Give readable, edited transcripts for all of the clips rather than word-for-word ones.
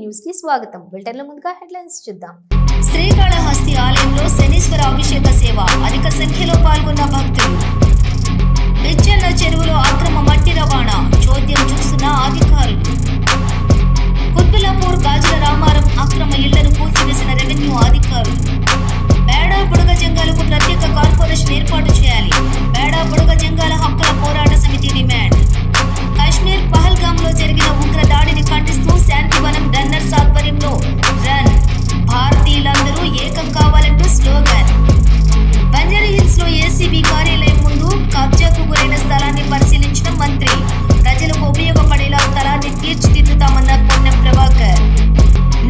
News కి స్వాగతం. బులెటిన్ల ముందుగా హెడ్లైన్స్ చూద్దాం. శ్రీకాళహస్తి ఆలయంలో శనీశ్వర అభిషేక సేవ, అధిక సంఖ్యలో పాల్గొన్న భక్తులు. బిచ్చన్న చెరువులో అక్రమ మట్టి రవాణా, చోద్యం చూస్తున్న అధికారులు. కుత్బుల్లాపూర్ గాజుల రామారం అక్రమ ఇళ్లను కూల్చివేసిన రెవెన్యూ అధికారులు. బేడా బుడగ జంగాలకు ప్రత్యేక కార్పొరేషన్ ఏర్పాటు చేయాలి. బేడా బుడగ జంగాల హక్కుల పోరాట సమితి డిమాండ్. కాశ్మీర్ పహల్గాంలో జరిగిన ఉగ్ర దాడిని ఖండిస్తూ శాంతివనం రన్నర్స్ ఆధ్వర్యంలో రన్, భారతీయులందరూ ఏకం కావాలంటూ స్లోగన్. బంజారా హిల్స్ లో ఏసీబీ కార్యాలయం ముందు కబ్జాకు గురైన స్థలాన్ని పరిశీలించిన మంత్రి. ప్రజలకు ఉపయోగపడేలా స్థలాన్ని తీర్చిదిద్దుతామన్న పొన్నం ప్రభాకర్.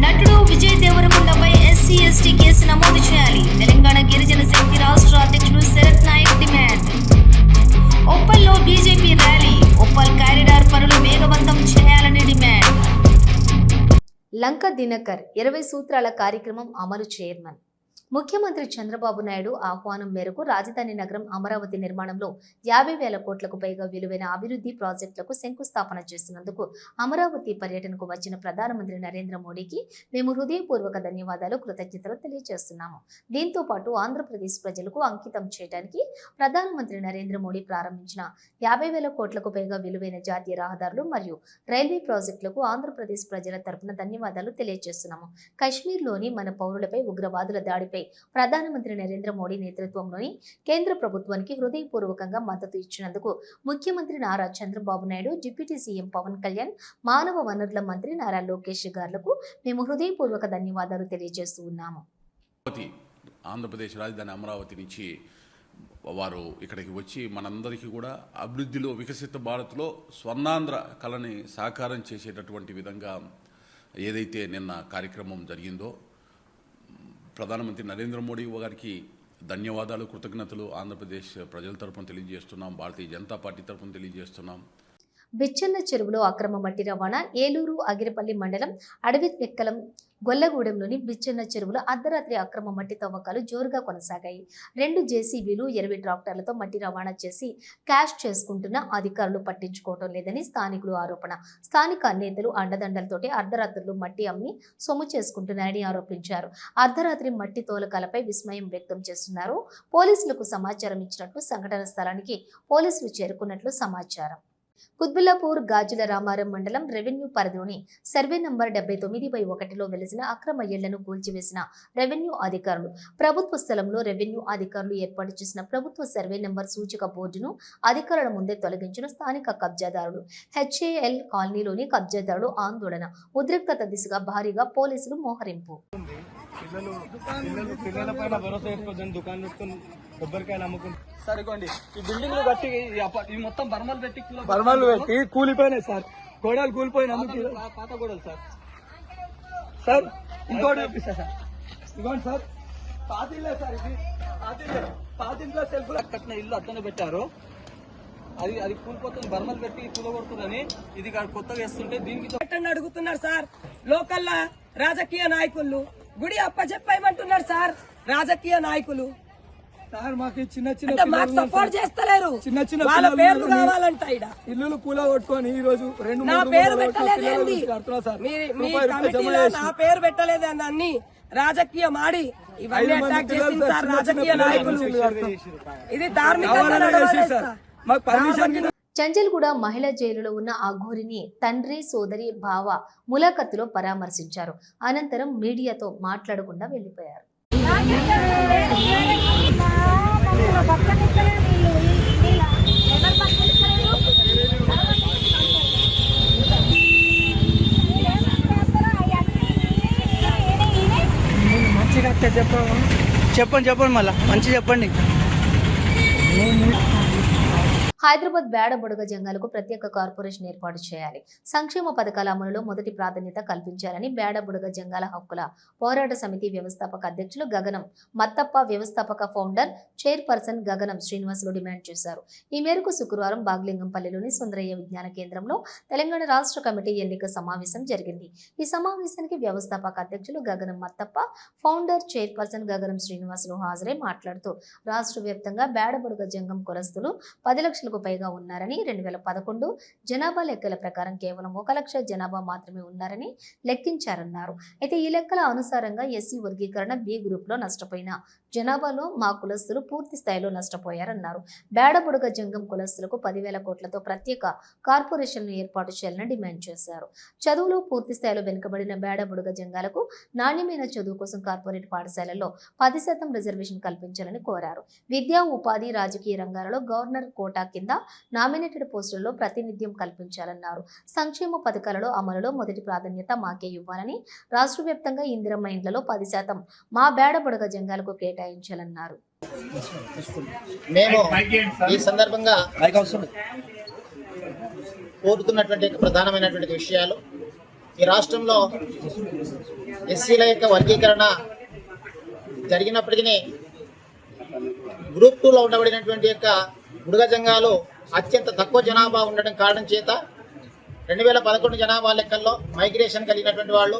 నటుడు విజయ్ దేవరకొండపై ఎస్సీ/ఎస్టీ కేసు నమోదు చేయాలి. తెలంగాణ గిరిజన శక్తి రాష్ట్ర అధ్యక్షుడు శరత్ నాయక్ డిమాండ్. ఉప్పల్లో బీజేపీ ర్యాలీ, ఉప్పల్ కారిడార్ పనులు వేగవంతం చేయాలని డిమాండ్. లంక దినకర్ 20 సూత్రాల కార్యక్రమం అమలు చైర్మన్. ముఖ్యమంత్రి చంద్రబాబు నాయుడు ఆహ్వానం మేరకు రాజధాని నగరం అమరావతి నిర్మాణంలో 50,000 కోట్లకు పైగా విలువైన అభివృద్ధి ప్రాజెక్టులకు శంకుస్థాపన చేస్తున్నందుకు అమరావతి పర్యటనకు వచ్చిన ప్రధానమంత్రి నరేంద్ర మోడీకి మేము హృదయపూర్వక ధన్యవాదాలు, కృతజ్ఞతలు తెలియజేస్తున్నాము. దీంతో పాటు ఆంధ్రప్రదేశ్ ప్రజలకు అంకితం చేయడానికి ప్రధానమంత్రి నరేంద్ర మోడీ ప్రారంభించిన 50,000 కోట్లకు పైగా విలువైన జాతీయ రహదారులు మరియు రైల్వే ప్రాజెక్టులకు ఆంధ్రప్రదేశ్ ప్రజల తరపున ధన్యవాదాలు తెలియజేస్తున్నాము. కశ్మీర్లోని మన పౌరులపై ఉగ్రవాదుల దాడిపై ప్రధానమంత్రి నరేంద్ర మోడీ నేతృత్వంలోని కేంద్ర ప్రభుత్వానికి హృదయపూర్వకంగా మద్దతు ఇచ్చినందుకు ముఖ్యమంత్రి నారా చంద్రబాబు నాయుడు, డిప్యూటీ సీఎం పవన్ కళ్యాణ్, మానవ వనరుల మంత్రి నారా లోకేష్ గారులకు మేము హృదయపూర్వక ధన్యవాదాలు తెలియజేస్తూ ఉన్నాము. ఆంధ్రప్రదేశ్ రాజధాని అమరావతి నుంచి వారు ఇక్కడికి వచ్చి మనందరికీ కూడా అభివృద్ధిలో, వికసిత భారత్లో స్వర్ణాంధ్ర కళని సాకారం చేసేటటువంటి విధంగా ఏదైతే నిన్న కార్యక్రమం జరిగిందో, ప్రధానమంత్రి నరేంద్ర మోడీ గారికి ధన్యవాదాలు, కృతజ్ఞతలు ఆంధ్రప్రదేశ్ ప్రజల తరపున తెలియజేస్తున్నాం, భారతీయ జనతా పార్టీ తరపున తెలియజేస్తున్నాం. బిచ్చన్న చెరువులో అక్రమ మట్టి రవాణా. ఏలూరు అగిరిపల్లి మండలం అడవివెక్కలం గొల్లగూడెంలోని బిచ్చన్న చెరువులో అర్ధరాత్రి అక్రమ మట్టి తవ్వకాలు జోరుగా కొనసాగాయి. 2 జేసీబీలు 20 ట్రాక్టర్లతో మట్టి రవాణా చేసి క్యాష్ చేసుకుంటున్న అధికారులు పట్టించుకోవడం లేదని స్థానికులు ఆరోపణ. స్థానిక నేతలు అండదండలతోటి అర్ధరాత్రులు మట్టి అమ్మి సొమ్ము చేసుకుంటున్నారని ఆరోపించారు. అర్ధరాత్రి మట్టి తోలకాలపై విస్మయం వ్యక్తం చేస్తున్నారు. పోలీసులకు సమాచారం ఇచ్చినట్లు, సంఘటన స్థలానికి పోలీసులు చేరుకున్నట్లు సమాచారం. కుత్బుల్లాపూర్ గాజుల రామారం మండలం రెవెన్యూ పరిధిలోని సర్వే నంబర్ 79/1లో వెలిసిన అక్రమ ఇళ్లను కూల్చివేసిన రెవెన్యూ అధికారులు. ప్రభుత్వ స్థలంలో రెవెన్యూ అధికారులు ఏర్పాటు చేసిన ప్రభుత్వ సర్వే నంబర్ సూచిక బోర్డును అధికారుల ముందే తొలగించిన స్థానిక కబ్జాదారులు. హెచ్ఏఎల్ కాలనీలోని కబ్జాదారులు ఆందోళన. ఉద్రిక్తత దిశగా భారీగా పోలీసులు మోహరింపు. పిల్లల పైన భరోసా వేసుకోవద్దని దుకాణం పెట్టుకుని కొబ్బరికాయలు అమ్ముకుంటారు. సార్ ఇవ్వండి, ఈ బిల్డింగ్లు కట్టి ఈ మొత్తం బర్మలు పెట్టి కూలిపోయినాయి సార్. గోడలు కూలిపోయినందుకు పాత గోడలు సార్. సార్ ఇంకోటి చూపిస్తా సార్. ఇవ్వండి సార్, పాతిలే సార్. ఇది పాతింట్లో సెల్ఫ్ కట్టిన ఇల్లు అట్లనే పెట్టారు. అది కూలిపోతుంది, బర్మలు పెట్టి కూలగొడుతుందని ఇది కొత్తగా వేస్తుంటే దీనికి అడుగుతున్నారు సార్. లోకల్ రాజకీయ నాయకులు గుడి అప్పచెప్పేయమంటున్నారు సార్. రాజకీయ నాయకులు సార్ మాకు చిన్న చిన్న సపోర్ట్ చేస్తలేరు. చిన్న వాళ్ళ పేర్లు కావాలంట. ఇల్లు కూల కొట్టుకొని ఈ రోజు నా పేరు పెట్టలేదేంది, నా పేరు పెట్టలేదు అన్ని రాజకీయ మాడి ఇవన్నీ అటాక్ చేసింది సార్ రాజకీయ నాయకులు. ఇది ధార్మిక. చంచల్గూడ మహిళా జైలులో ఉన్న ఆ ఘోరిని తండ్రి, సోదరి, బావ ములాఖత్తులో పరామర్శించారు. అనంతరం మీడియాతో మాట్లాడకుండా వెళ్లిపోయారు. చెప్పండి మళ్ళా మంచి చెప్పండి. హైదరాబాద్ బేడ బుడగ జంగాలకు ప్రత్యేక కార్పొరేషన్ ఏర్పాటు చేయాలి. సంక్షేమ పథకాల అమలులో మొదటి ప్రాధాన్యత కల్పించాలని బేడ బుడగ జంగాల హక్కుల పోరాట సమితి వ్యవస్థాపక అధ్యక్షులు గగనం మత్తప్ప, వ్యవస్థాపక ఫౌండర్ చైర్పర్సన్ గగనం శ్రీనివాసులు డిమాండ్ చేశారు. ఈ మేరకు శుక్రవారం బాగ్లింగంపల్లిలోని సుందరయ్య విజ్ఞాన కేంద్రంలో తెలంగాణ రాష్ట్ర కమిటీ ఎన్నిక సమావేశం జరిగింది. ఈ సమావేశానికి వ్యవస్థాపక అధ్యక్షులు గగనం మత్తప్ప, ఫౌండర్ చైర్పర్సన్ గగనం శ్రీనివాసులు హాజరై మాట్లాడుతూ రాష్ట్ర వ్యాప్తంగా బేడ బుడగ జంగం కులస్తులు 10 లక్షలకు లక్షలకు పైగా ఉన్నారని, 2011 జనాభా లెక్కల ప్రకారం కేవలం 1 లక్ష జనాభా మాత్రమే ఉన్నారని లెక్కించారన్నారు. అయితే ఈ లెక్కల అనుసారంగా ఎస్సీ వర్గీకరణ బి గ్రూప్ లో నష్టపోయిన జనాభాలో మా కులస్తులు పూర్తి స్థాయిలో నష్టపోయారన్నారు. బేడబుడగ జంగం కులస్తులకు 10,000 కోట్లతో ప్రత్యేక కార్పొరేషన్ను ఏర్పాటు చేయాలని డిమాండ్ చేశారు. చదువులో పూర్తి స్థాయిలో వెనుకబడిన బేడబుడగ జంగాలకు నాణ్యమైన చదువు కోసం కార్పొరేట్ పాఠశాలల్లో 10% రిజర్వేషన్ కల్పించాలని కోరారు. విద్యా, ఉపాధి, రాజకీయ రంగాలలో గవర్నర్ కోటా కింద నామినేటెడ్ పోస్టులలో ప్రాతినిధ్యం కల్పించాలన్నారు. సంక్షేమ పథకాలలో అమలులో మొదటి ప్రాధాన్యత మాకే ఇవ్వాలని, రాష్ట్ర వ్యాప్తంగా ఇందిరమ్మ ఇండ్లలో 10% మా బేడబుడగ జంగాలకు కేటాయించాలన్నారు. మేము ఈ సందర్భంగా కోరుతున్నటువంటి ప్రధానమైనటువంటి విషయాలు, ఈ రాష్ట్రంలో ఎస్సీల యొక్క వర్గీకరణ జరిగినప్పటికీ గ్రూప్ 2లో ఉండబడినటువంటి యొక్క బుడగ జంగాలు అత్యంత తక్కువ జనాభా ఉండడం కారణం చేత 2011 జనాభా లెక్కల్లో మైగ్రేషన్ కలిగినటువంటి వాళ్ళు,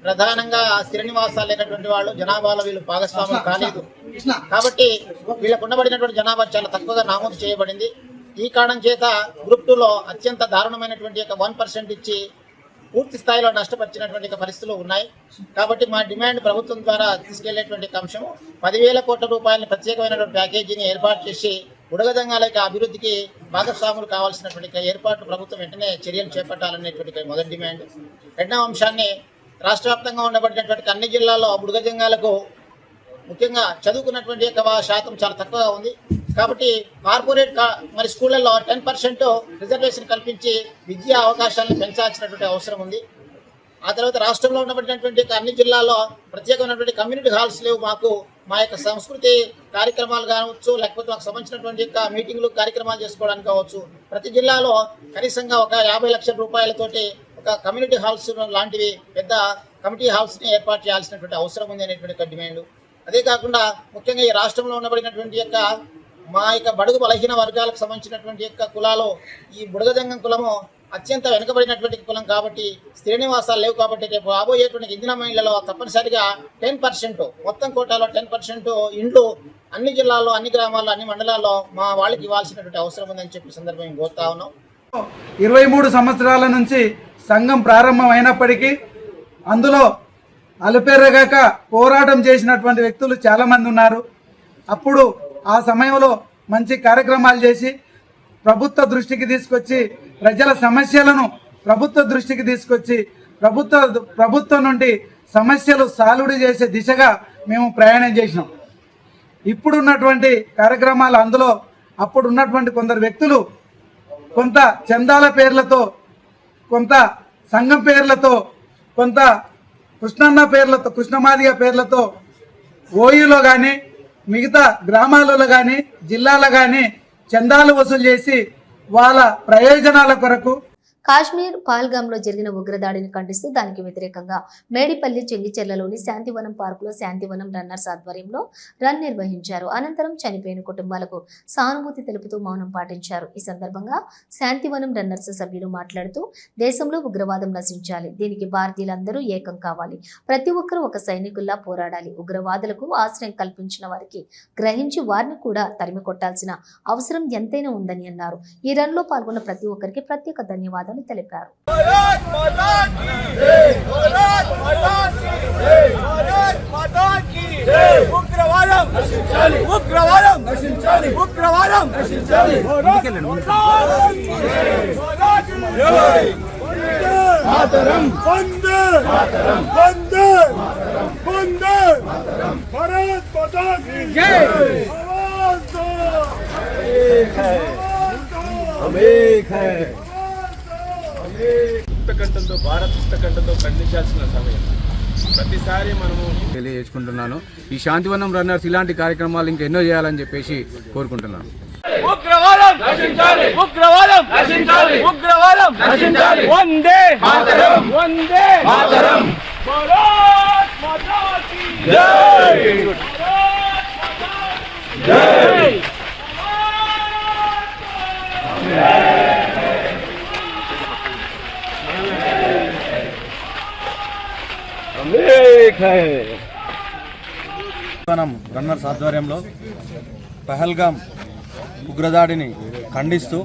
ప్రధానంగా స్థిర నివాసాలు లేనటువంటి వాళ్ళు జనాభాలో వీళ్ళు భాగస్వాములు కాలేదు. కాబట్టి వీళ్ళకు ఉండబడినటువంటి జనాభా చాలా తక్కువగా నమోదు చేయబడింది. ఈ కారణం చేత గ్రూప్ 2లో అత్యంత దారుణమైనటువంటి యొక్క 1% ఇచ్చి పూర్తి స్థాయిలో నష్టపరిచినటువంటి పరిస్థితులు ఉన్నాయి. కాబట్టి మా డిమాండ్ ప్రభుత్వం ద్వారా తీసుకెళ్లేటువంటి అంశం 10,000 కోట్ల రూపాయల ప్రత్యేకమైనటువంటి ప్యాకేజీని ఏర్పాటు చేసి బుడగ జంగాల యొక్క అభివృద్ధికి భాగస్వాములు కావాల్సినటువంటి ఏర్పాట్లు ప్రభుత్వం వెంటనే చర్యలు చేపట్టాలనేటువంటి మొదటి డిమాండ్. రెండవ అంశాన్ని, రాష్ట్ర వ్యాప్తంగా ఉండబడినటువంటి అన్ని జిల్లాల్లో బుడగ జంగాలకు ముఖ్యంగా చదువుకున్నటువంటి యొక్క శాతం చాలా తక్కువగా ఉంది. కాబట్టి కార్పొరేట్ మరి స్కూళ్ళల్లో 10% రిజర్వేషన్ కల్పించి విద్యా అవకాశాలను పెంచాల్సినటువంటి అవసరం ఉంది. ఆ తర్వాత రాష్ట్రంలో ఉండబడినటువంటి అన్ని జిల్లాల్లో ప్రత్యేకమైనటువంటి కమ్యూనిటీ హాల్స్ లేవు. మా యొక్క సంస్కృతి కార్యక్రమాలు కావచ్చు, లేకపోతే మాకు సంబంధించినటువంటి యొక్క మీటింగ్లు కార్యక్రమాలు చేసుకోవడానికి కావచ్చు, ప్రతి జిల్లాలో కనీసంగా ఒక 50 లక్షల రూపాయలతోటి ఒక కమ్యూనిటీ హాల్స్ లాంటివి పెద్ద కమిటీ హాల్స్ని ఏర్పాటు చేయాల్సినటువంటి అవసరం ఉంది అనేటువంటి డిమాండ్. అదే కాకుండా ముఖ్యంగా ఈ రాష్ట్రంలో ఉండబడినటువంటి యొక్క మా యొక్క బడుగు బలహీన వర్గాలకు సంబంధించినటువంటి యొక్క కులాలు, ఈ బుడగ జంగం కులము అత్యంత వెనుకబడినటువంటి కులం కాబట్టి స్థిర నివాసాలు లేవు. కాబట్టి రేపు రాబోయేటువంటి ఇందిరమ్మ ఇళ్లలో తప్పనిసరిగా 10%, మొత్తం కోటాలో 10% ఇండ్లు అన్ని జిల్లాల్లో, అన్ని గ్రామాల్లో, అన్ని మండలాల్లో మా వాళ్ళకి ఇవ్వాల్సినటువంటి అవసరం ఉందని చెప్పి సందర్భంగా కోరుతా ఉన్నాం. 23 సంవత్సరాల నుంచి సంఘం ప్రారంభం అయినప్పటికీ అందులో అలుపెరగాక పోరాటం చేసినటువంటి వ్యక్తులు చాలామంది ఉన్నారు. అప్పుడు ఆ సమయంలో మంచి కార్యక్రమాలు చేసి ప్రభుత్వ దృష్టికి తీసుకొచ్చి ప్రజల సమస్యలను ప్రభుత్వ దృష్టికి తీసుకొచ్చి ప్రభుత్వం నుండి సమస్యలు సాల్వ్ చేసే దిశగా మేము ప్రయాణం చేసినాం. ఇప్పుడున్నటువంటి కార్యక్రమాలు అందులో అప్పుడు ఉన్నటువంటి కొందరు వ్యక్తులు కొంత చందాల పేర్లతో, కొంత సంఘం పేర్లతో, కొంత కృష్ణన్న పేర్లతో, కృష్ణమాదిగ పేర్లతో ఓయూలో కానీ మిగతా గ్రామాలలో కానీ జిల్లాలో కానీ చందాలు వసూలు చేసి వాళ్ళ ప్రయోజనాల కొరకు కాశ్మీర్ పహల్గామ్లో జరిగిన ఉగ్రదాడిని ఖండిస్తూ దానికి వ్యతిరేకంగా మేడిపల్లి చెంగిచెర్లలోని శాంతివనం పార్కులో శాంతివనం రన్నర్స్ ఆధ్వర్యంలో రన్ నిర్వహించారు. అనంతరం చనిపోయిన కుటుంబాలకు సానుభూతి తెలుపుతూ మౌనం పాటించారు. ఈ సందర్భంగా శాంతివనం రన్నర్స్ సభ్యులు మాట్లాడుతూ, దేశంలో ఉగ్రవాదం నశించాలి, దీనికి భారతీయులందరూ ఏకం కావాలి, ప్రతి ఒక్కరూ ఒక సైనికుల్లా పోరాడాలి, ఉగ్రవాదులకు ఆశ్రయం కల్పించిన వారికి గ్రహించి వారిని కూడా తరిమి కొట్టాల్సిన అవసరం ఎంతైనా ఉందని అన్నారు. ఈ రన్ లో పాల్గొన్న ప్రతి ఒక్కరికి ప్రత్యేక ధన్యవాదాలు తెలిపారు. పుస్తకంతో భారత పుస్తకంతో ఖండించాల్సిన సమయం ప్రతిసారి మనము తెలియజేసుకుంటున్నాను. ఈ శాంతివనం రన్నర్స్ ఇలాంటి కార్యక్రమాలు ఇంకా ఎన్నో చేయాలని చెప్పేసి కోరుకుంటున్నాను. ఉగ్రవాదం నశించాలి, ఉగ్రవాదం నశించాలి, ఉగ్రవాదం నశించాలి. వందే మాతరం, వందే మాతరం. భారత్ మాతా కీ జై, భారత్ మాతా కీ జై. మనం రన్నర్స్ ఆధ్వర్యంలో పహల్గామ్ ఉగ్రదాడిని ఖండిస్తూ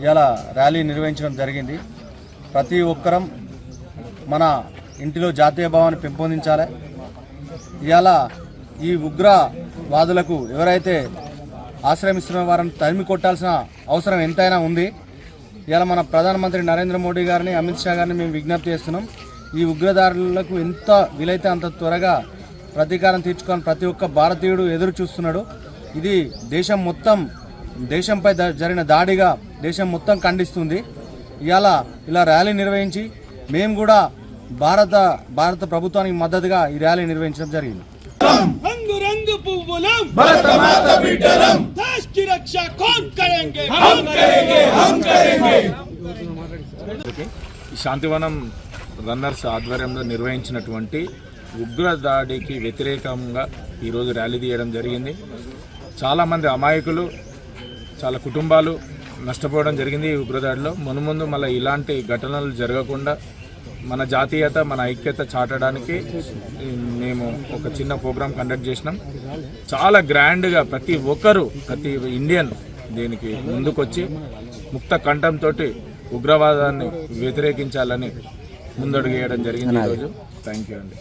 ఇలా ర్యాలీ నిర్వహించడం జరిగింది. ప్రతి ఒక్కరం మన ఇంటిలో జాతీయ భావాన్ని పెంపొందించాలి. ఇవాళ ఈ ఉగ్రవాదులకు ఎవరైతే ఆశ్రమిస్తున్న వారిని తరిమి కొట్టాల్సిన అవసరం ఎంతైనా ఉంది. ఇవాళ మన ప్రధానమంత్రి నరేంద్ర మోడీ గారిని, అమిత్ షా గారిని మేము విజ్ఞప్తి చేస్తున్నాం. ఈ ఉగ్రదారులకు ఎంత వీలైతే అంత త్వరగా ప్రతీకారం తీర్చుకొని ప్రతి ఒక్క భారతీయుడు ఎదురు చూస్తున్నాడు. ఇది దేశంపై జరిగిన దాడిగా దేశం మొత్తం ఖండిస్తుంది. ఇలా ర్యాలీ నిర్వహించి మేము కూడా భారత ప్రభుత్వానికి మద్దతుగా ఈ ర్యాలీ నిర్వహించడం జరిగింది. రంగు పువ్వులం భారతమాత బిడ్డలం దేశ్ కి రక్ష కౌన్ కరేంగే హమ్ కరేంగే. శాంతివనం రన్నర్స్ ఆధ్వర్యంలో నిర్వహించినటువంటి ఉగ్ర దాడికి వ్యతిరేకంగా ఈరోజు ర్యాలీ తీయడం జరిగింది. చాలామంది అమాయకులు, చాలా కుటుంబాలు నష్టపోవడం జరిగింది ఈ ఉగ్రదాడిలో. మున్ముందు మళ్ళీ ఇలాంటి ఘటనలు జరగకుండా మన జాతీయత, మన ఐక్యత చాటడానికి మేము ఒక చిన్న ప్రోగ్రాం కండక్ట్ చేసినాం. చాలా గ్రాండ్గా ప్రతి ఇండియన్ దీనికి ముందుకొచ్చి ముక్త కంఠంతో ఉగ్రవాదాన్ని వ్యతిరేకించాలని ముందడుగు వేయడం జరిగింది ఈరోజు. థ్యాంక్ యూ అండి.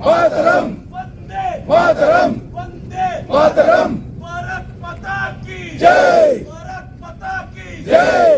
మాతరం మాతరం మాతరం భారత్ మాతా కీ జై భారత్ మాతా కీ జై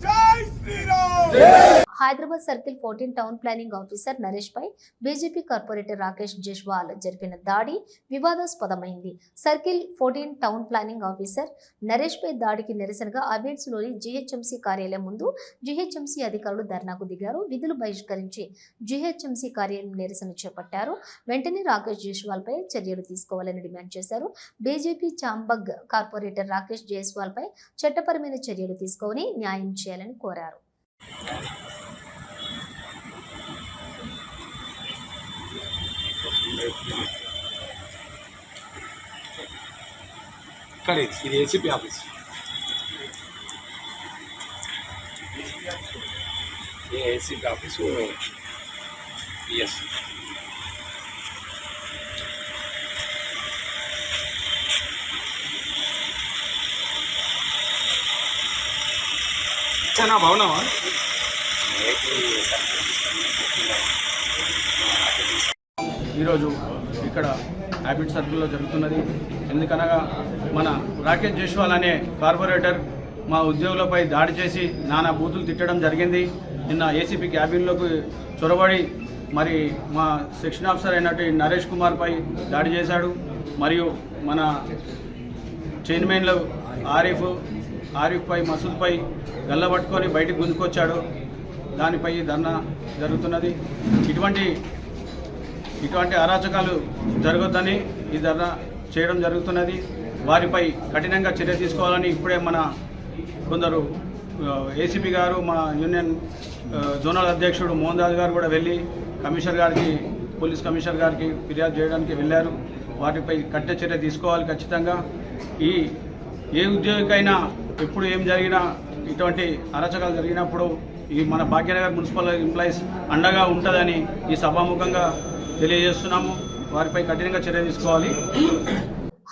జై Shri Ram. Hyderabad circle 14 town planning officer Naresh పై బీజేపీ కార్పొరేటర్ రాకేష్ జైస్వాల్ జరిపిన దాడి వివాదాస్పదమైంది. Circle 14 town planning officer Naresh పై దాడికి నిరసనగా అబేడ్స్ లోని జీహెచ్ఎంసీ కార్యాలయం ముందు జీహెచ్ఎంసీ అధికారులు ధర్నాకు దిగారు. విధులు బహిష్కరించి జీహెచ్ఎంసీ కార్యాలయం నిరసన చేపట్టారు. వెంటనే రాకేష్ జైస్వాల్ పై చర్యలు తీసుకోవాలని డిమాండ్ చేశారు. బీజేపీ చాంబగ్ కార్పొరేటర్ రాకేష్ జైస్వాల్ పై చట్టపరమైన చర్యలు తీసుకొని న్యాయం చేయాలని కోరారు. ఇది ఏసీపీ ఆఫీస్. ACP office. ఎస్. నా భవనమా? ఈరోజు ఇక్కడ హ్యాబిట్ సర్కిల్లో జరుగుతున్నది. ఎందుకనగా మన రాకేష్ జైస్వాల్ అనే కార్పొరేటర్ మా ఉద్యోగులపై దాడి చేసి నానా బూతులు తిట్టడం జరిగింది. నిన్న ఏసీపీ క్యాబిన్లోకి చొరబడి మరి మా సెక్షన్ ఆఫీసర్ అయినటువంటి నరేష్ కుమార్ పై దాడి చేశాడు. మరియు మన చైర్మన్లు ఆరిఫ్ పై మసూద్ పై గల్లబట్టుకొని బయటికి గుంజుకొచ్చాడు. దానిపై ధర్నా జరుగుతున్నది. ఇటువంటి అరాచకాలు జరగొద్దని ఈ ధర్నా చేయడం జరుగుతున్నది. వారిపై కఠినంగా చర్య తీసుకోవాలని ఇప్పుడే మన కొందరు ఏసీపీ గారు, మా యూనియన్ జోనల్ అధ్యక్షుడు మోహన్ దాస్ గారు కూడా వెళ్ళి పోలీస్ కమిషనర్ గారికి ఫిర్యాదు చేయడానికి వెళ్ళారు. వాటిపై కఠిన చర్య తీసుకోవాలి ఖచ్చితంగా. ఏ ఉద్యోగికైనా ఎప్పుడు ఏం జరిగినా, ఇటువంటి అరాచకాలు జరిగినప్పుడు ఈ మన భాగ్యనగర్ మున్సిపల్ ఎంప్లాయీస్ అండగా ఉంటుందని ఈ సభాముఖంగా తెలియజేస్తున్నాము. వారిపై కఠినంగా చర్య తీసుకోవాలి.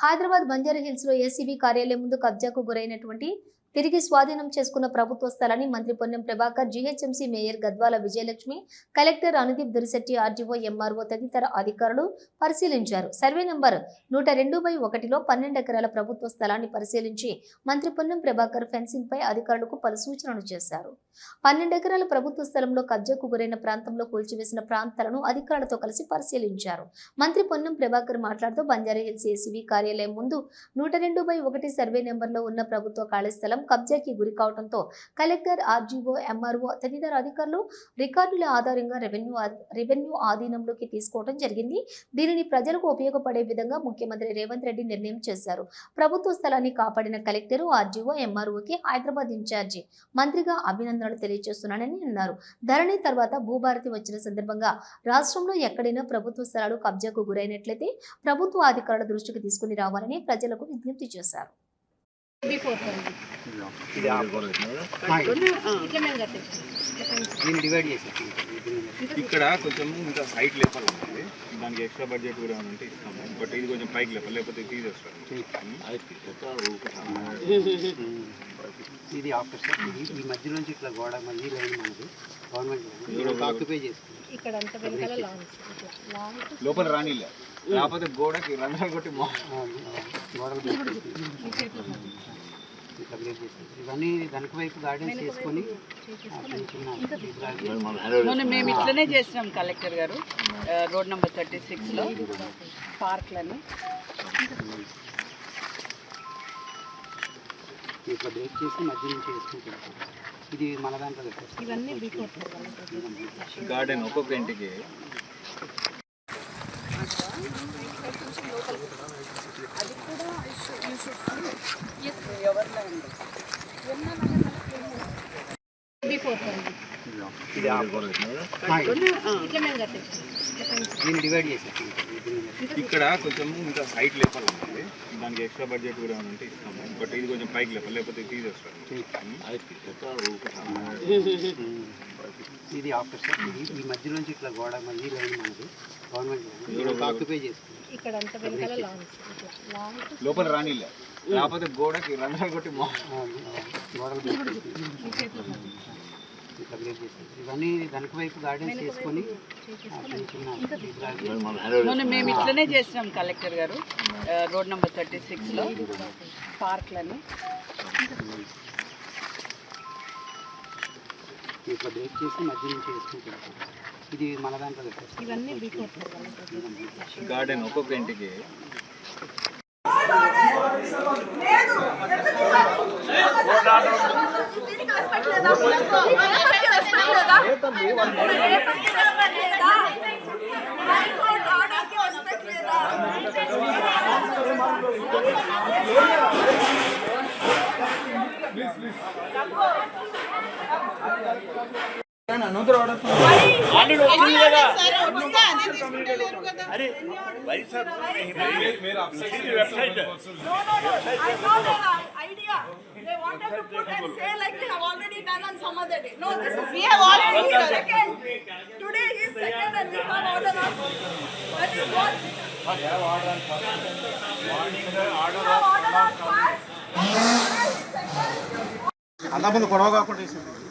హైదరాబాద్ బంజారా హిల్స్ లో ఏసీబీ కార్యాలయం ముందు కబ్జాకు గురైనటువంటి తిరిగి స్వాధీనం చేసుకున్న ప్రభుత్వ స్థలాన్ని మంత్రి Ponnam Prabhakar, GHMC mayor Gadwal Vijayalakshmi, collector Anudeep Durishetti, RDO, MRO తదితర అధికారులు పరిశీలించారు. సర్వే నంబర్ 102/1లో 12 ఎకరాల ప్రభుత్వ స్థలాన్ని పరిశీలించి మంత్రి పొన్నం ప్రభాకర్ ఫెన్సింగ్ పై అధికారులకు పలు సూచనలు చేశారు. 12 ఎకరాల ప్రభుత్వ స్థలంలో కబ్జాకు గురైన ప్రాంతంలో కూల్చివేసిన ప్రాంతాలను అధికారులతో కలిసి పరిశీలించారు. మంత్రి పొన్నం ప్రభాకర్ మాట్లాడుతూ బంజారా హిల్స్ ఏసీబీ కార్యాలయం ముందు 102/1 సర్వే నెంబర్లో ఉన్న ప్రభుత్వ ఖాళీ స్థలం స్థలం కబ్జాకి గురి కావడంతో కలెక్టర్, ఆర్జీఓ, ఎంఆర్ఓ తదితర అధికారులు రికార్డుల ఆధారంగా రెవెన్యూ ఆధీనంలోకి తీసుకోవడం జరిగింది. దీనిని ప్రజలకు ఉపయోగపడే విధంగా ముఖ్యమంత్రి రేవంత్ రెడ్డి నిర్ణయం చేశారు. ప్రభుత్వ స్థలాన్ని కాపాడిన కలెక్టర్, ఆర్జీఓ, ఎంఆర్ఓకి హైదరాబాద్ ఇన్ఛార్జి మంత్రిగా అభినందనలు తెలియజేస్తున్నానని అన్నారు. ధరణి తర్వాత భూభారతి వచ్చిన సందర్భంగా రాష్ట్రంలో ఎక్కడైనా ప్రభుత్వ స్థలాలు కబ్జాకు గురైనట్లయితే ప్రభుత్వ అధికారుల దృష్టికి తీసుకుని రావాలని ప్రజలకు విజ్ఞప్తి చేశారు. ఇక్కడ కొంచెం ఇంకా సైట్ లేపల్ ఉంటుంది, దానికి ఎక్స్ట్రా బడ్జెట్ కూడా ఉంటే ఇస్తాము. బట్ ఇది కొంచెం పైకి లేపాలి, లేకపోతే తీసేస్తాం. ఇది ఆఫ్టర్ సార్ ఈ మధ్య నుంచి ఇట్లా గోడ మళ్ళీ లైన్ మనది గవర్నమెంట్ ఆక్యుపై చేస్తుంది. లోపల రానిలే, లేకపోతే గోడకి రంధ్రాలు కొట్టి గోడలు ఇట్లా బ్రేక్ చేస్తుంది. ఇవన్నీ వెనక వైపు గార్డెన్స్ చేసుకొని మొన్న మేము ఇట్లనే చేసినాం కలెక్టర్ గారు, రోడ్ నెంబర్ 36లో పార్క్లని ఇట్లా బ్రేక్ చేసి మధ్య నుంచి వేసుకుంటాం. ఇది మన దాంట్లో ఇవన్నీ గార్డెన్ ఒక్కొక్క ఇంటికి దీన్ని డివైడ్ చేసి ఇక్కడ కొంచెం ఇంకా సైట్ లేపల్ ఉంటుంది, దానికి ఎక్స్ట్రా బడ్జెట్ కూడా ఉంటే ఇస్తాము. బట్ ఇది కొంచెం పైకి లేపాలి, లేకపోతే తీసేస్తాం. ఇది ఆఫ్టర్ సార్ ఈ మధ్య నుంచి ఇట్లా గోడ మళ్ళీ లైన్ మనది గవర్నమెంట్ ఆక్యుపై చేస్తుంది. లోపల రానిలే, లేకపోతే గోడకి రంధ్రాలు కొట్టి గోడలు ఇట్లా బ్రేక్ చేస్తుంది. ఇవన్నీ వెనక వైపు గార్డెన్స్ చేసుకొని మొన్న మేము ఇట్లనే చేసినాం కలెక్టర్ గారు, రోడ్ నెంబర్ 36లో పార్క్లని ఇట్లా బ్రేక్ చేసి మధ్య నుంచి వేసుకుంటాం. ఇది మన దాంట్లో ఇవన్నీ గార్డెన్ ఒక్కొక్క ఇంటికి They wanted to put and say like we have already done on some other day. No, this is we have already second. Today is second and we have order on. That is what. We have order on first. We have order on first. అంతా ముందు గొడవ కాకుండా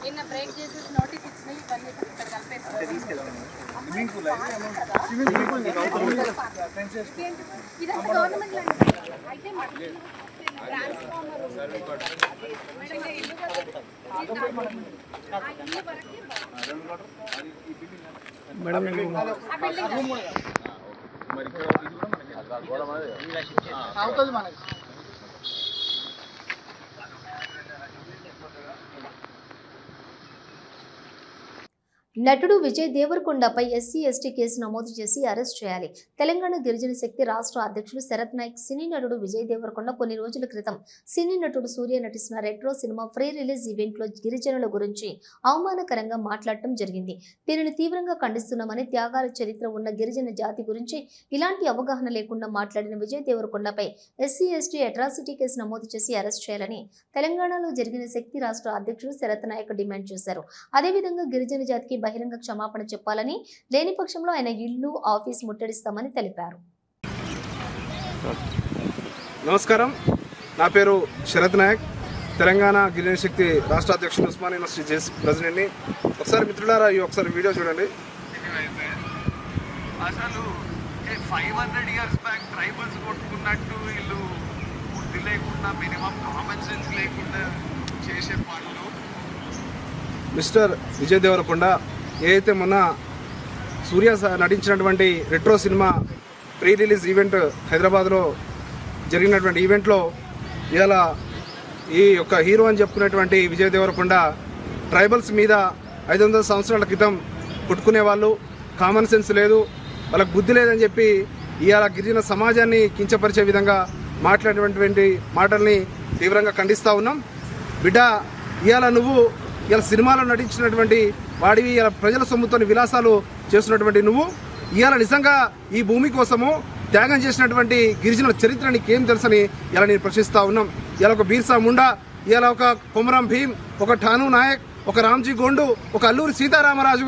నిన్న break చేసి notice ఇచ్చిన ఇవన్నీ ఇక్కడ కలిపేస్తారు. Swimming pool ఇదంతా గవర్నమెంట్ ల్యాండ్ అయితే ట్రాన్స్ఫార్మర్ అవుతుంది మనకి. నటుడు విజయ్ దేవరకొండపై ఎస్సీ ఎస్టీ కేసు నమోదు చేసి అరెస్ట్ చేయాలి. తెలంగాణ గిరిజన శక్తి రాష్ట్ర అధ్యక్షుడు శరత్ నాయక్ సినీ నటుడు విజయ్ దేవరకొండ కొన్ని రోజుల క్రితం సినీ నటుడు సూర్య నటిస్తున్న రెట్రో సినిమా ప్రీ రిలీజ్ ఈవెంట్లో గిరిజనుల గురించి అవమానకరంగా మాట్లాడటం జరిగింది. దీనిని తీవ్రంగా ఖండిస్తున్నామని, త్యాగాల చరిత్ర ఉన్న గిరిజన జాతి గురించి ఇలాంటి అవగాహన లేకుండా మాట్లాడిన విజయ్ దేవరకొండపై ఎస్సీ ఎస్టీ అట్రాసిటీ కేసు నమోదు చేసి అరెస్ట్ చేయాలని తెలంగాణలో జరిగిన శక్తి రాష్ట్ర అధ్యక్షుడు శరత్ నాయక్ డిమాండ్ చేశారు. అదేవిధంగా గిరిజన జాతికి బహిరంగ క్షమాపణ చెప్పాలని, లేని పక్షంలో ఆయన ఇల్లు, ఆఫీస్ ముట్టడిస్తామని తెలిపారు. నమస్కారం, నా పేరు శరత్ నాయక్, తెలంగాణ గిరిజన శక్తి రాష్ట్ర అధ్యక్షుడు, ఉస్మాన్ యూనివర్సిటీ జేసీ ప్రెసిడెంట్ని. ఒకసారి మిత్రులారా ఈ ఒకసారి వీడియో చూడండి. అసలు 500 years బ్యాక్ ట్రైబల్స్ కొట్టుకున్నట్టు వీళ్ళు బుద్ధి లేకుండా, మినిమం కామన్ సెన్స్ లేకుండా చేసే పనులు. మిస్టర్ విజయ్ దేవరకొండ ఏదైతే మొన్న సూర్య నటించినటువంటి retro cinema pre release event హైదరాబాద్లో జరిగినటువంటి ఈవెంట్లో ఇలా ఈ యొక్క హీరో అని చెప్పుకునేటువంటి విజయ్ దేవరకొండ ట్రైబల్స్ మీద 500 సంవత్సరాల క్రితం పుట్టుకునే వాళ్ళు, కామన్ సెన్స్ లేదు, వాళ్ళకి బుద్ధి లేదని చెప్పి ఇవాళ గిరిజన సమాజాన్ని కించపరిచే విధంగా మాట్లాడినటువంటి మాటల్ని తీవ్రంగా ఖండిస్తూ ఉన్నాం. బిడ్డ, ఇవాళ నువ్వు ఇవాళ సినిమాలో నటించినటువంటి వాడివి, ఇవాళ ప్రజల సొమ్ముతో విలాసాలు చేస్తున్నటువంటి నువ్వు ఇవాళ నిజంగా ఈ భూమి కోసము త్యాగం చేసినటువంటి గిరిజనుల చరిత్ర నీకేం తెలుసని ఇలా నేను ప్రశ్నిస్తూ ఉన్నాం. ఇలా ఒక బీర్సా ముండా, ఇలా ఒక కొమరం భీమ్, ఒక ఠాను నాయక్, ఒక రామ్జీ గోండు, ఒక అల్లూరి సీతారామరాజు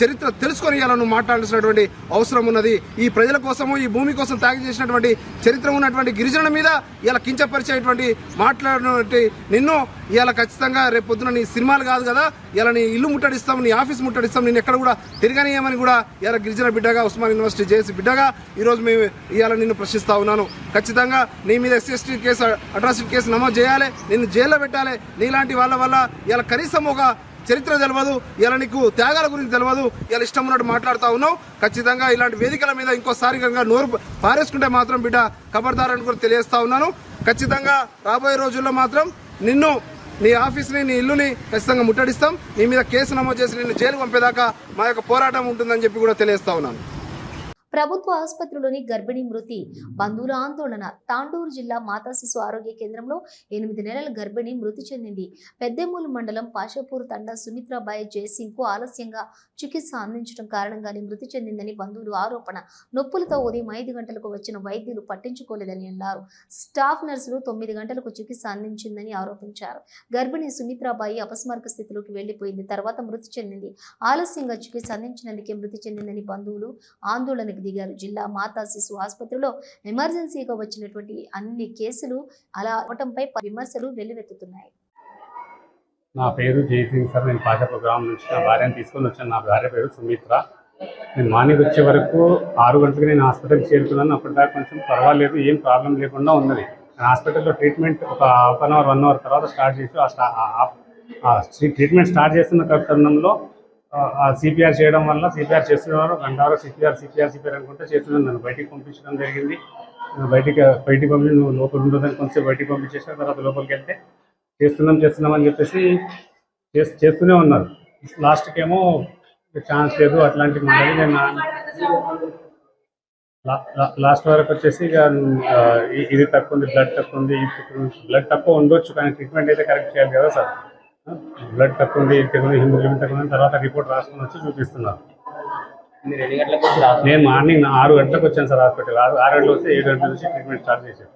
చరిత్ర తెలుసుకొని ఇలా నువ్వు మాట్లాడాల్సినటువంటి అవసరం ఉన్నది. ఈ ప్రజల కోసము, ఈ భూమి కోసం త్యాగం చేసినటువంటి చరిత్ర ఉన్నటువంటి గిరిజనుల మీద ఇలా కించపరిచేటువంటి మాట్లాడినటువంటి నిన్ను ఇలా ఖచ్చితంగా రేపు పొద్దున నీ సినిమాలు కాదు కదా, ఇలా నీ ఇల్లు ముట్టడిస్తాం, నీ ఆఫీస్ ముట్టడిస్తాం, నేను ఎక్కడ కూడా తిరగనీయమని కూడా ఇలా గిరిజన బిడ్డగా, ఉస్మాన్ యూనివర్సిటీ జేసీ బిడ్డగా ఈరోజు మేము ఇవాళ నిన్ను ప్రశ్నిస్తూ ఉన్నాను. ఖచ్చితంగా నీ మీద SC/ST కేసు, అట్రాసిటీ కేసు నమోదు చేయాలి, నిన్ను జైల్లో పెట్టాలి. నీలాంటి వాళ్ళ వల్ల ఇలా కనీసం ఒక చరిత్ర తెలియదు, ఇలా నీకు త్యాగాల గురించి తెలియదు, ఇలా ఇష్టం ఉన్నట్టు మాట్లాడుతూ ఉన్నావు. ఖచ్చితంగా ఇలాంటి వేదికల మీద ఇంకోసారి నోరు పారేసుకుంటే మాత్రం బిడ్డ ఖబర్దారని కూడా తెలియజేస్తా ఉన్నాను. ఖచ్చితంగా రాబోయే రోజుల్లో మాత్రం నిన్ను, నీ ఆఫీస్ని, నీ ఇల్లుని ఖచ్చితంగా ముట్టడిస్తాం. నీ మీద కేసు నమోదు చేసి నిన్ను జైలు పంపేదాకా మా యొక్క పోరాటం ఉంటుందని చెప్పి కూడా తెలియజేస్తా ఉన్నాను. ప్రభుత్వ ఆసుపత్రిలోని గర్భిణీ మృతి, బంధువుల ఆందోళన. తాండూరు జిల్లా మాతా శిశు ఆరోగ్య కేంద్రంలో 8 నెలల గర్భిణి మృతి చెందింది. పెద్దెమూలు మండలం పాషాపూర్ తండా సుమిత్రాబాయి జయసింగ్ కు ఆలస్యంగా చికిత్స అందించడం కారణంగానే మృతి చెందిందని బంధువులు ఆరోపణ. నొప్పులతో ఉదయం 5 గంటలకు వచ్చిన వైద్యులు పట్టించుకోలేదని అన్నారు. స్టాఫ్ నర్సులు 9 గంటలకు చికిత్స అందించిందని ఆరోపించారు. గర్భిణి సుమిత్రాబాయి అపస్మారక స్థితిలోకి వెళ్లిపోయింది. తర్వాత మృతి చెందింది. ఆలస్యంగా చికిత్స అందించినందుకే మృతి చెందిందని బంధువులు ఆందోళనకు దిగారు. జిల్లా మాతా శిశు ఆసుపత్రిలో ఎమర్జెన్సీగా వచ్చినటువంటి అన్ని కేసులు అలా అవటంపై విమర్శలు వెల్లువెత్తుతున్నాయి. నా పేరు జయసింగ్ సార్. నేను పాషాపూర్ గ్రామం నుంచి నా భార్యను తీసుకొని వచ్చాను. నా భార్య పేరు సుమిత్ర. నేను మార్నింగ్ వచ్చే వరకు 6 గంటలకు నేను హాస్పిటల్కి చేరుకున్నాను. అప్పటిదాకా కొంచెం పర్వాలేదు, ఏం ప్రాబ్లం లేకుండా ఉన్నది. నేను హాస్పిటల్లో ట్రీట్మెంట్ ఒక హాఫ్ అన్ అవర్ 1 అవర్ తర్వాత స్టార్ట్ చేసి ట్రీట్మెంట్ స్టార్ట్ చేస్తున్న తరుణంలో CPR చేయడం వల్ల, CPR చేస్తున్నారు, గంట వరకు CPR అనుకుంటే చేస్తున్నాను. నన్ను బయటికి పంపించడం జరిగింది. బయటికి పంపించి నువ్వు లోపల ఉండదని కొంచెం బయటికి పంపించేసిన తర్వాత లోపలికి వెళ్తే చేస్తున్నాం అని చెప్పేసి చేస్తూనే ఉన్నారు. లాస్ట్కి ఏమో ఛాన్స్ లేదు అట్లాంటి మాటలు. నేను లాస్ట్ వరకు వచ్చేసి ఇక ఇది తక్కువ ఉంది, బ్లడ్ తక్కువ ఉండొచ్చు, కానీ ట్రీట్మెంట్ అయితే కరెక్ట్ చేయాలి కదా సార్. బ్లడ్ తక్కువ ఉంది, హిమోగ్లోబిన్ తక్కువ ఉంది, తర్వాత రిపోర్ట్ రాసుకొని వచ్చి చూపిస్తున్నారు. నేను మార్నింగ్ 6 గంటలకు వచ్చాను సార్ హాస్పిటల్. 6 గంటలకు వస్తే 7 గంటల నుంచి ట్రీట్మెంట్ స్టార్ట్ చేశాను.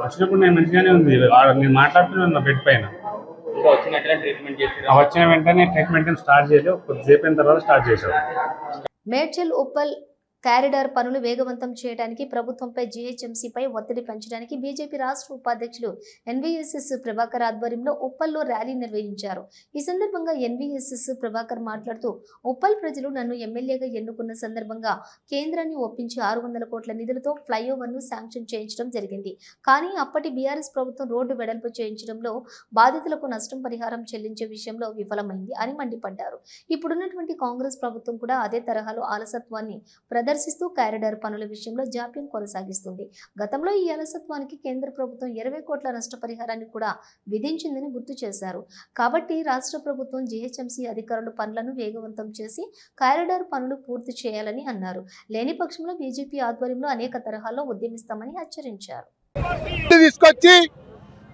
వచ్చినప్పుడు నేను మంచిగానే ఉంది, నేను మాట్లాడుతున్నాను నా బెడ్ పైన. వచ్చిన వెంటనే ట్రీట్మెంట్ స్టార్ట్ చేసావు, కొద్దిసేపు అయిన తర్వాత స్టార్ట్ చేసావు. మేడ్చల్ ఉప్పల్ కారిడార్ పనులు వేగవంతం చేయడానికి ప్రభుత్వంపై జీహెచ్ఎంసీపై ఒత్తిడి పెంచడానికి బీజేపీ రాష్ట్ర ఉపాధ్యక్షులు NVSS ప్రభాకర్ ఆధ్వర్యంలో ఉప్పల్లో ర్యాలీ నిర్వహించారు. ఈ సందర్భంగా NVSS ప్రభాకర్ మాట్లాడుతూ, ఉప్పల్ ప్రజలు నన్ను ఎమ్మెల్యేగా ఎన్నుకున్న సందర్భంగా కేంద్రాన్ని ఒప్పించి 600 కోట్ల నిధులతో ఫ్లైఓవర్ను శాంక్షన్ చేయించడం జరిగింది. కానీ అప్పటి బీఆర్ఎస్ ప్రభుత్వం రోడ్డు వెడల్పు చేయించడంలో బాధితులకు నష్టం పరిహారం చెల్లించే విషయంలో విఫలమైంది అని మండిపడ్డారు. ఇప్పుడున్నటువంటి కాంగ్రెస్ ప్రభుత్వం కూడా అదే తరహాలో అలసత్వాన్ని ప్రదర్శిస్తూ కారిడార్ పనుల విషయంలో జాప్యం కొనసాగిస్తుంది. గతంలో ఈ అలసత్వానికి కేంద్ర ప్రభుత్వం 20 కోట్ల నష్టపరిహారాన్ని కూడా విధించిందని గుర్తు చేశారు. కాబట్టి రాష్ట్ర ప్రభుత్వం జీహెచ్ఎంసీ అధికారులు పనులను వేగవంతం చేసి కారిడార్ పనులు పూర్తి చేయాలని అన్నారు. లేని పక్షంలో బీజేపీ ఆధ్వర్యంలో అనేక తరహాల్లో ఉద్యమిస్తామని హెచ్చరించారు. తీసుకొచ్చి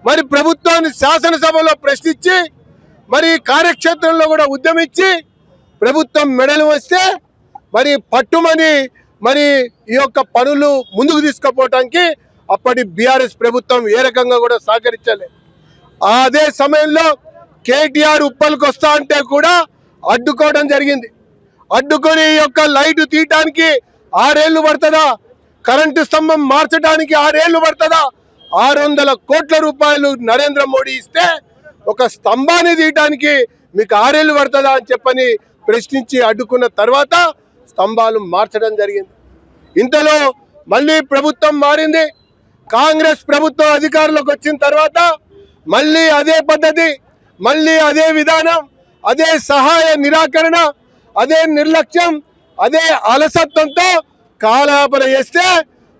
మరి ప్రభుత్వాన్ని శాసనసభలో ప్రశ్నించి మరి కార్యక్షేత్రంలో కూడా ఉద్యమించి ప్రభుత్వం మెడలు వస్తే మరి పట్టుమని మరి ఈ యొక్క పనులు ముందుకు తీసుకుపోవటానికి అప్పటి బీఆర్ఎస్ ప్రభుత్వం ఏ రకంగా కూడా సహకరించలేదు. అదే సమయంలో కేటీఆర్ ఉప్పల్కి వస్తా అంటే కూడా అడ్డుకోవడం జరిగింది. అడ్డుకొని ఈ యొక్క లైట్ తీయటానికి 6 ఏళ్ళు పడుతుందా, కరెంటు స్తంభం మార్చడానికి 6 ఏళ్ళు పడుతుందా, 600 కోట్ల రూపాయలు నరేంద్ర మోడీ ఇస్తే ఒక స్తంభాన్ని తీయటానికి మీకు 6 ఏళ్ళు పడుతుందా అని చెప్పని ప్రశ్నించి అడ్డుకున్న తర్వాత స్తంభాలు మార్చడం జరిగింది. ఇంతలో మళ్ళీ ప్రభుత్వం మారింది. కాంగ్రెస్ ప్రభుత్వం అధికారంలోకి వచ్చిన తర్వాత మళ్ళీ అదే పద్ధతి, మళ్ళీ అదే విధానం, అదే సహాయ నిరాకరణ, అదే నిర్లక్ష్యం, అదే అలసత్వంతో కాలయాపన చేస్తే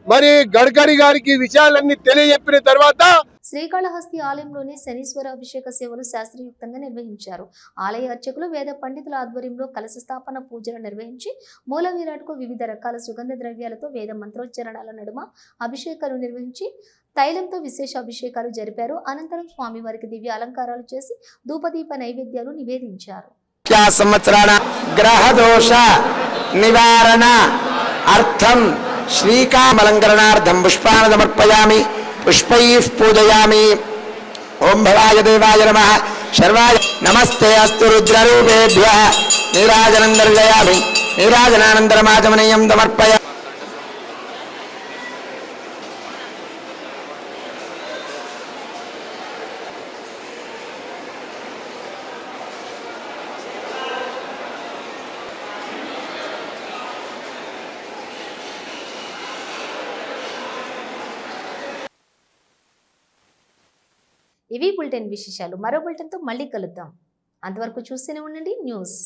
మరి గడ్కరీ గారికి విషయాలన్నీ తెలియజెప్పిన తర్వాత శ్రీకాళహస్తి ఆలయంలోని శనీశ్వర అభిషేక సేవలు శాస్త్రయుక్తంగా నిర్వహించారు. ఆలయ అర్చకులు వేద పండితుల ఆధ్వర్యంలో కలశ స్థాపన పూజలు నిర్వహించి మూల విరాట్కు వివిధ రకాల సుగంధ ద్రవ్యాలతో వేద మంత్రోచ్చరణల నడుమ అభిషేకాలు నిర్వహించి తైలంతో విశేష అభిషేకాలు జరిపారు. అనంతరం స్వామివారికి దివ్య అలంకారాలు చేసి ధూపదీప నైవేద్యాలు నివేదించారు. సంవత్సరాల గ్రహ దోష నివారణ అర్థం శ్రీకామలంకరణార్థం పుష్పాన్ని సమర్పయామి. పుష్పైః పూజయామి. ఓం భవాయ దేవాయ నమః. శర్వాయ నమస్తే అస్తు రుద్రరూపేభ్యః. నీరాజనం దర్శయామి. నీరాజనానంతరమాచమనీయం సమర్పయామి. ఇవి బులెటిన్ విశేషాలు. మరో బులెటిన్తో మళ్ళీ కలుద్దాం. అంతవరకు చూస్తూనే ఉండండి న్యూస్.